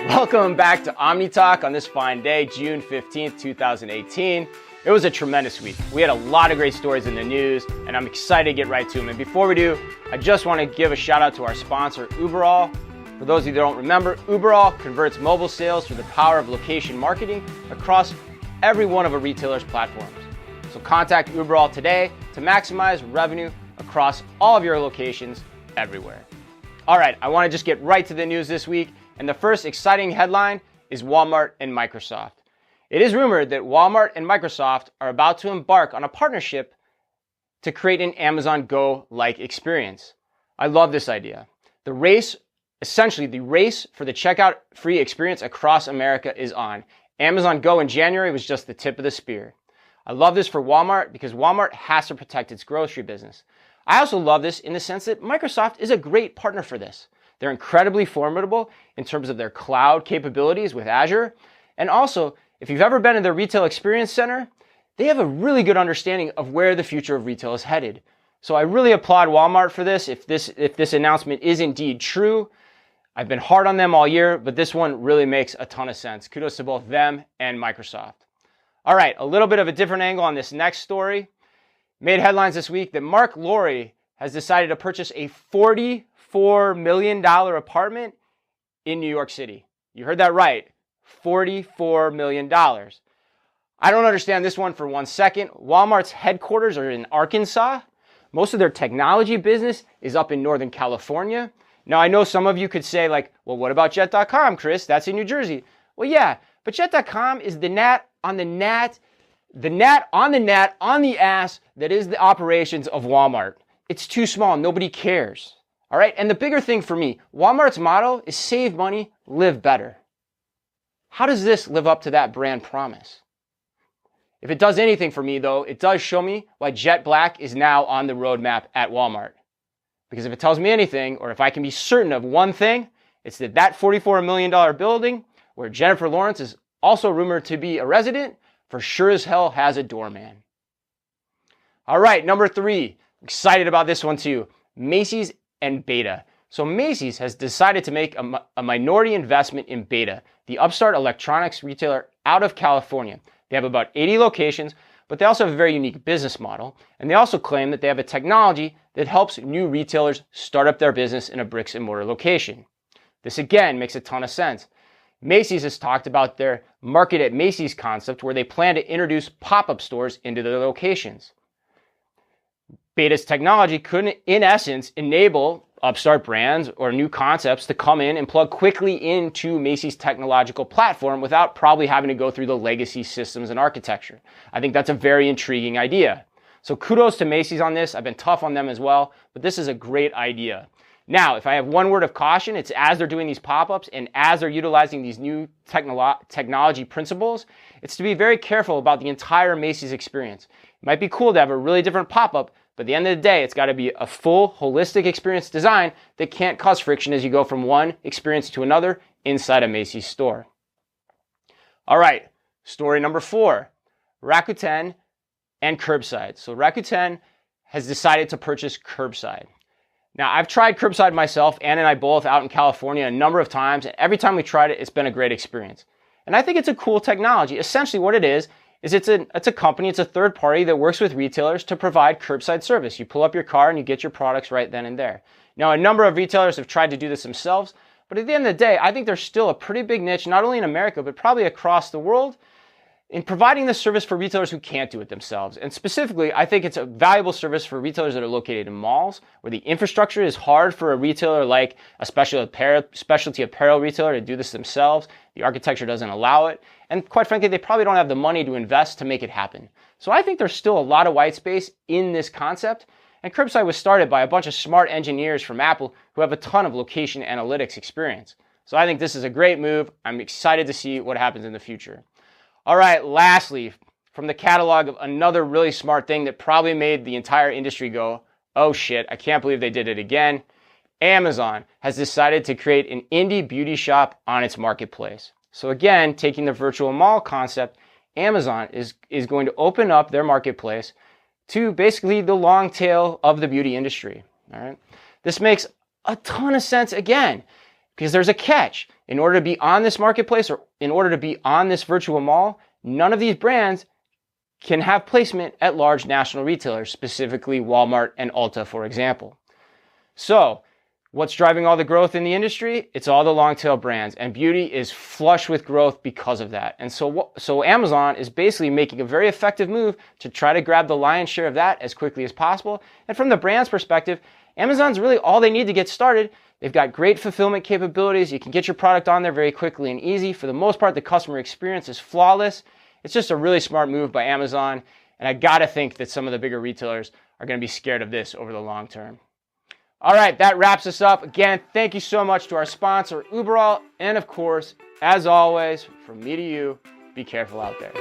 Welcome back to Omni Talk on this fine day, June 15th, 2018. It was a tremendous week. We had a lot of great stories in the news, and I'm excited to get right to them. And before we do, I just want to give a shout out to our sponsor, Uberall. For those of you that don't remember, Uberall converts mobile sales through the power of location marketing across every one of a retailer's platforms. So contact Uberall today to maximize revenue across all of your locations everywhere. All right, I want to just get right to the news this week. And the first exciting headline is Walmart and Microsoft. It is rumored that Walmart and Microsoft are about to embark on a partnership to create an Amazon Go-like experience. I love this idea. The race for the checkout-free experience across America is on. Amazon Go in January was just the tip of the spear. I love this for Walmart because Walmart has to protect its grocery business. I also love this in the sense that Microsoft is a great partner for this. They're incredibly formidable in terms of their cloud capabilities with Azure. And also, if you've ever been in their retail experience center, they have a really good understanding of where the future of retail is headed. So I really applaud Walmart for this. If this announcement is indeed true, I've been hard on them all year, but this one really makes a ton of sense. Kudos to both them and Microsoft. All right, a little bit of a different angle on this next story. Made headlines this week that Mark Lowry has decided to purchase a $44 million apartment in New York City. You heard that right, $44 million. I don't understand this one for 1 second. Walmart's headquarters are in Arkansas. Most of their technology business is up in Northern California. Now, I know some of you could say like, well, what about Jet.com, Chris? That's in New Jersey. Well, yeah, but Jet.com is the gnat on the ass that is the operations of Walmart. It's too small. Nobody cares. All right. And the bigger thing for me, Walmart's motto is save money, live better. How does this live up to that brand promise? If it does anything for me, though, it does show me why Jet Black is now on the roadmap at Walmart. Because if it tells me anything, or if I can be certain of one thing, it's that $44 million building where Jennifer Lawrence is also rumored to be a resident, for sure as hell has a doorman. All right, number 3. Excited about this one too. Macys and Beta. So Macys has decided to make a minority investment in Beta, the upstart electronics retailer out of California. They have about 80 locations, but they also have a very unique business model. And they also claim that they have a technology that helps new retailers start up their business in a bricks and mortar location. This again makes a ton of sense. Macys has talked about their Market at Macys concept where they plan to introduce pop-up stores into their locations. Beta's technology could, in essence, enable upstart brands or new concepts to come in and plug quickly into Macys' technological platform without probably having to go through the legacy systems and architecture. I think that's a very intriguing idea. So kudos to Macys on this. I've been tough on them as well, but this is a great idea. Now, if I have one word of caution, it's as they're doing these pop-ups and as they're utilizing these new technology principles, it's to be very careful about the entire Macys experience. It might be cool to have a really different pop-up, but at the end of the day, it's got to be a full, holistic experience design that can't cause friction as you go from one experience to another inside a Macys store. All right, story number 4, Rakuten and curbside. So Rakuten has decided to purchase curbside. Now, I've tried curbside myself, Ann and I both, out in California a number of times, and every time we tried it, it's been a great experience. And I think it's a cool technology. Essentially what it is it's a company, it's a third party that works with retailers to provide curbside service. You pull up your car and you get your products right then and there. Now, a number of retailers have tried to do this themselves, but at the end of the day, I think there's still a pretty big niche, not only in America, but probably across the world, in providing this service for retailers who can't do it themselves. And specifically, I think it's a valuable service for retailers that are located in malls, where the infrastructure is hard for a retailer like a specialty apparel retailer to do this themselves. The architecture doesn't allow it. And quite frankly, they probably don't have the money to invest to make it happen. So I think there's still a lot of white space in this concept. And curbside was started by a bunch of smart engineers from Apple who have a ton of location analytics experience. So I think this is a great move. I'm excited to see what happens in the future. All right, lastly, from the catalog of another really smart thing that probably made the entire industry go, oh shit, I can't believe they did it again. Amazon has decided to create an indie beauty shop on its marketplace. So again, taking the virtual mall concept, Amazon is going to open up their marketplace to basically the long tail of the beauty industry. All right, this makes a ton of sense again, because there's a catch. In order to be on this marketplace or in order to be on this virtual mall, none of these brands can have placement at large national retailers, specifically Walmart and Ulta, for example. So what's driving all the growth in the industry? It's all the long tail brands, and beauty is flush with growth because of that. And so Amazon is basically making a very effective move to try to grab the lion's share of that as quickly as possible. And from the brand's perspective, Amazon's really all they need to get started. They've got great fulfillment capabilities. You can get your product on there very quickly and easy. For the most part, the customer experience is flawless. It's just a really smart move by Amazon. And I gotta think that some of the bigger retailers are gonna be scared of this over the long term. All right, that wraps us up. Again, thank you so much to our sponsor, Uberall. And of course, as always, from me to you, be careful out there.